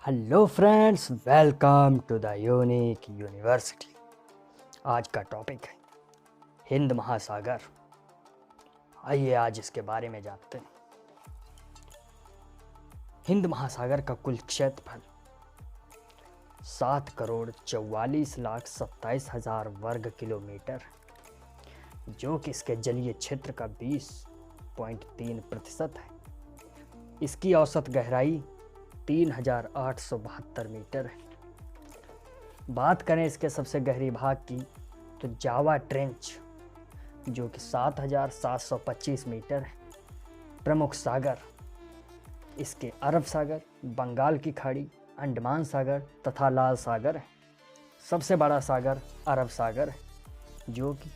Hello friends, welcome to the unique university. आज का topic है हिंद महासागर। आइए आज इसके बारे में जानते हैं। हिंद महासागर का कुल क्षेत्रफल 7,44,27,000 वर्ग किलोमीटर, जो कि इसके जलीय क्षेत्र का 20.3% है। इसकी औसत गहराई 3,872 मीटर है। बात करें इसके सबसे गहरी भाग की तो जावा ट्रेंच, जो कि 7,725 मीटर है। प्रमुख सागर इसके अरब सागर, बंगाल की खाड़ी, अंडमान सागर तथा लाल सागर है। सबसे बड़ा सागर अरब सागर है, जो कि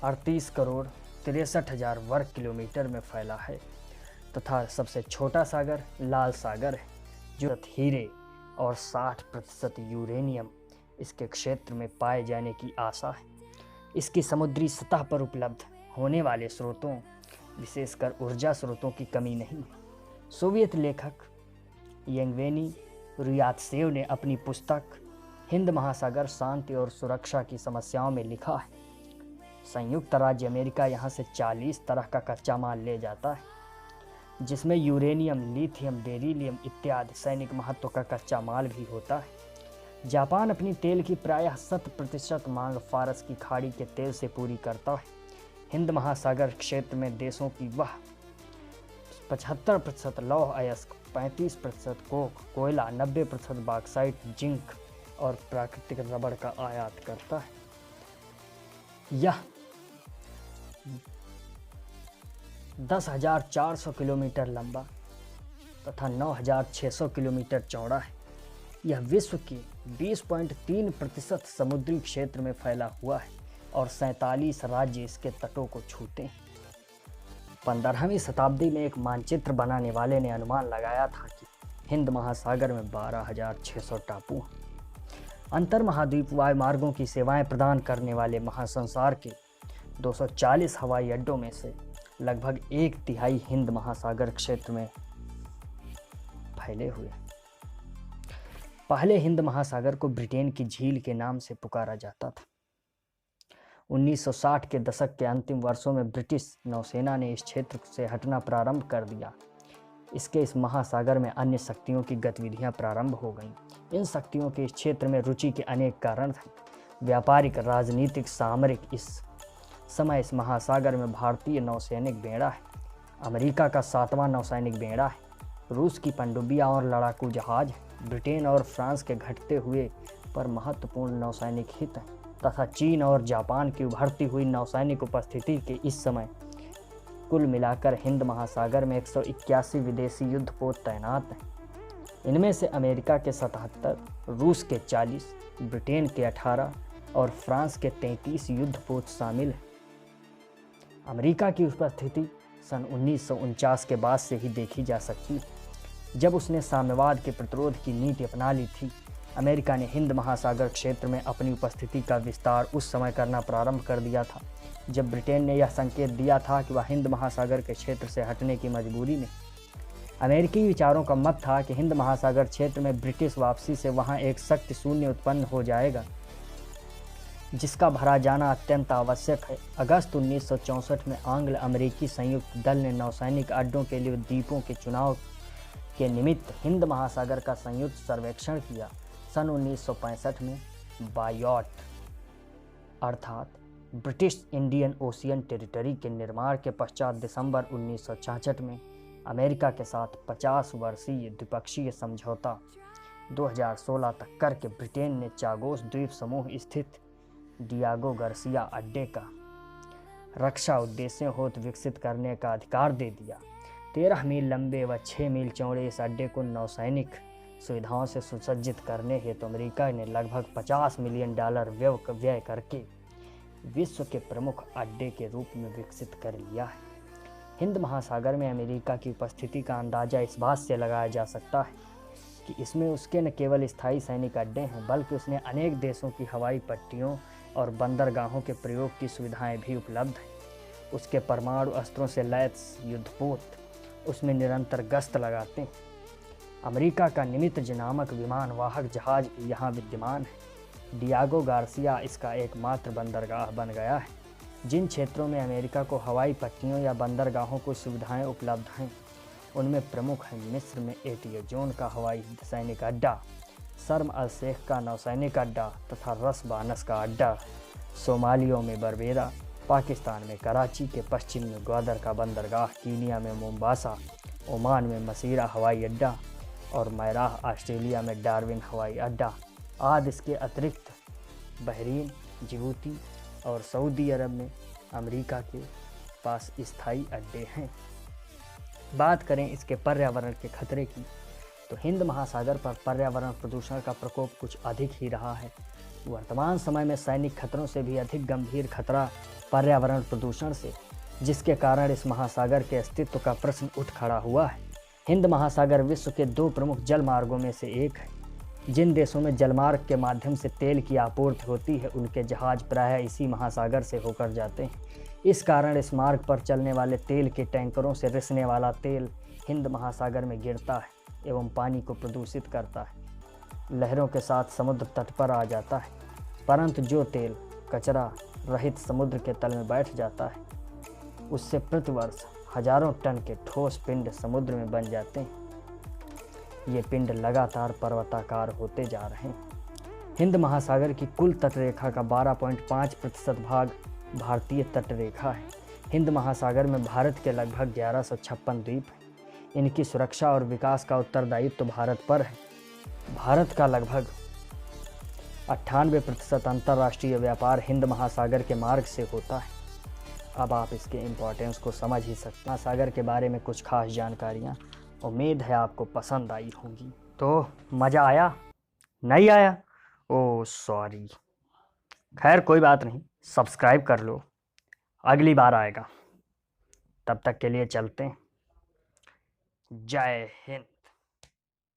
38,63,000 वर्ग किलोमीटर में फैला है, तथा सबसे छोटा सागर लाल सागर है, जो हीरे और 60% यूरेनियम इसके क्षेत्र में पाए जाने की आशा है। इसकी समुद्री सतह पर उपलब्ध होने वाले स्रोतों, विशेषकर ऊर्जा स्रोतों की कमी नहीं है। सोवियत लेखक येवगेनी रुयातसेव ने अपनी पुस्तक हिंद महासागर शांति और सुरक्षा की समस्याओं में लिखा है, संयुक्त राज्य अमेरिका यहाँ से 40 तरह का कच्चा माल ले जाता है, जिसमें यूरेनियम, लिथियम, बेरिलियम इत्यादि सैनिक महत्व का कच्चा माल भी होता है। जापान अपनी तेल की प्रायः 100% मांग फारस की खाड़ी के तेल से पूरी करता है। हिंद महासागर क्षेत्र में देशों की वह 75% लौह अयस्क, 35% कोक, कोयला, 90% बॉक्साइट, जिंक और प्राकृतिक रबड़ का आयात करता है। यह 10,400 किलोमीटर लंबा तथा 9,600 किलोमीटर चौड़ा है। यह विश्व के 20.3% समुद्री क्षेत्र में फैला हुआ है और 47 राज्य इसके तटों को छूते हैं। 15वीं शताब्दी में एक मानचित्र बनाने वाले ने अनुमान लगाया था कि हिंद महासागर में 12,600 टापू हैं। अंतर महाद्वीप वायुमार्गों की सेवाएं प्रदान करने वाले महासंसार के 240 हवाई अड्डों में से लगभग 1/3 हिंद महासागर क्षेत्र में फैले हुए। पहले हिंद महासागर को ब्रिटेन की झील के नाम से पुकारा जाता था। 1960 के दशक के अंतिम वर्षों में ब्रिटिश नौसेना ने इस क्षेत्र से हटना प्रारंभ कर दिया। इसके इस महासागर में अन्य शक्तियों की गतिविधियां प्रारंभ हो गईं। इन शक्तियों के इस क्षेत्र में रुचि के अनेक कारण थे। व्यापारिक, राजनीतिक, सामरिक। इस समय इस महासागर में भारतीय नौसैनिक बेड़ा है, अमेरिका का 7वां नौसैनिक बेड़ा है, रूस की पनडुब्बियां और लड़ाकू जहाज है, ब्रिटेन और फ्रांस के घटते हुए पर महत्वपूर्ण नौसैनिक हित हैं, तथा चीन और जापान की उभरती हुई नौसैनिक उपस्थिति के इस समय कुल मिलाकर हिंद महासागर में 181 विदेशी युद्धपोत तैनात हैं। इनमें से अमेरिका के 77, रूस के 40, ब्रिटेन के 18 और फ्रांस के 33 युद्धपोत शामिल हैं। अमेरिका की उपस्थिति सन 1949 के बाद से ही देखी जा सकती है, जब उसने साम्यवाद के प्रतिरोध की नीति अपना ली थी। अमेरिका ने हिंद महासागर क्षेत्र में अपनी उपस्थिति का विस्तार उस समय करना प्रारंभ कर दिया था जब ब्रिटेन ने यह संकेत दिया था कि वह हिंद महासागर के क्षेत्र से हटने की मजबूरी में। अमेरिकी विचारों का मत था कि हिंद महासागर क्षेत्र में ब्रिटिश वापसी से वहां एक शक्ति शून्य उत्पन्न हो जाएगा, जिसका भरा जाना अत्यंत आवश्यक है। अगस्त 1964 में आंग्ल अमेरिकी संयुक्त दल ने नौसैनिक अड्डों के लिए द्वीपों के चुनाव के निमित्त हिंद महासागर का संयुक्त सर्वेक्षण किया। सन 1965 में बायोट अर्थात ब्रिटिश इंडियन ओशियन टेरिटरी के निर्माण के पश्चात दिसंबर 1966 में अमेरिका के साथ 50 वर्षीय द्विपक्षीय समझौता 2016 तक करके ब्रिटेन ने चागोस द्वीप समूह स्थित डियागो गार्सिया अड्डे का रक्षा उद्देश्यों हेतु विकसित करने का अधिकार दे दिया। 13 मील लंबे व 6 मील चौड़े इस अड्डे को नौसैनिक सुविधाओं से सुसज्जित करने हेतु अमेरिका ने लगभग $50 मिलियन व्यय करके विश्व के प्रमुख अड्डे के रूप में विकसित कर लिया है। हिंद महासागर में अमेरिका की उपस्थिति का अंदाजा इस बात से लगाया जा सकता है कि इसमें उसके न केवल स्थायी सैनिक अड्डे हैं, बल्कि उसने अनेक देशों की हवाई पट्टियों और बंदरगाहों के प्रयोग की सुविधाएं भी उपलब्ध हैं। उसके परमाणु अस्त्रों से लैस युद्धपोत उसमें निरंतर गश्त लगाते हैं। अमेरिका का निमित्ज नामक विमान वाहक जहाज भी यहाँ विद्यमान है। डियागो गार्सिया इसका एकमात्र बंदरगाह बन गया है। जिन क्षेत्रों में अमेरिका को हवाई पट्टियों या बंदरगाहों को सुविधाएं उपलब्ध हैं, उनमें प्रमुख हैं मिस्र में एटियोजोन का हवाई सैनिक अड्डा, शर्म अल शेख का नौसैनिक अड्डा तथा रस बानस का अड्डा, सोमालिया में बरबेरा, पाकिस्तान में कराची के पश्चिम में ग्वादर का बंदरगाह, कीनिया में मोम्बासा, ओमान में मसीरा हवाई अड्डा और मैराह ऑस्ट्रेलिया में डार्विन हवाई अड्डा आदि। इसके अतिरिक्त बहरीन, जिबूती और सऊदी अरब में अमेरिका के पास स्थायी अड्डे हैं। बात करें इसके पर्यावरण के खतरे की, तो हिंद महासागर पर पर्यावरण प्रदूषण का प्रकोप कुछ अधिक ही रहा है। वर्तमान समय में सैनिक खतरों से भी अधिक गंभीर खतरा पर्यावरण प्रदूषण से, जिसके कारण इस महासागर के अस्तित्व का प्रश्न उठ खड़ा हुआ है। हिंद महासागर विश्व के 2 प्रमुख जल मार्गों में से एक है। जिन देशों में जलमार्ग के माध्यम से तेल की आपूर्ति होती है, उनके जहाज प्रायः इसी महासागर से होकर जाते हैं। इस कारण इस मार्ग पर चलने वाले तेल के टैंकरों से रिसने वाला तेल हिंद महासागर में गिरता है एवं पानी को प्रदूषित करता है। लहरों के साथ समुद्र तट पर आ जाता है, परंतु जो तेल कचरा रहित समुद्र के तल में बैठ जाता है, उससे प्रतिवर्ष हजारों टन के ठोस पिंड समुद्र में बन जाते हैं। ये पिंड लगातार पर्वताकार होते जा रहे हैं। हिंद महासागर की कुल तटरेखा का 12.5% भाग भारतीय तटरेखा है। हिंद महासागर में भारत के लगभग 1156 द्वीप हैं। इनकी सुरक्षा और विकास का उत्तरदायित्व तो भारत पर है। भारत का लगभग 98% अंतर्राष्ट्रीय व्यापार हिंद महासागर के मार्ग से होता है। अब आप इसके इम्पोर्टेंस को समझ ही सकते हैं। महासागर के बारे में कुछ खास जानकारियाँ, उम्मीद है आपको पसंद आई होंगी। तो मज़ा आया? नहीं आया? ओह सॉरी, खैर कोई बात नहीं, सब्सक्राइब कर लो, अगली बार आएगा। तब तक के लिए चलते हैं। जय हिंद।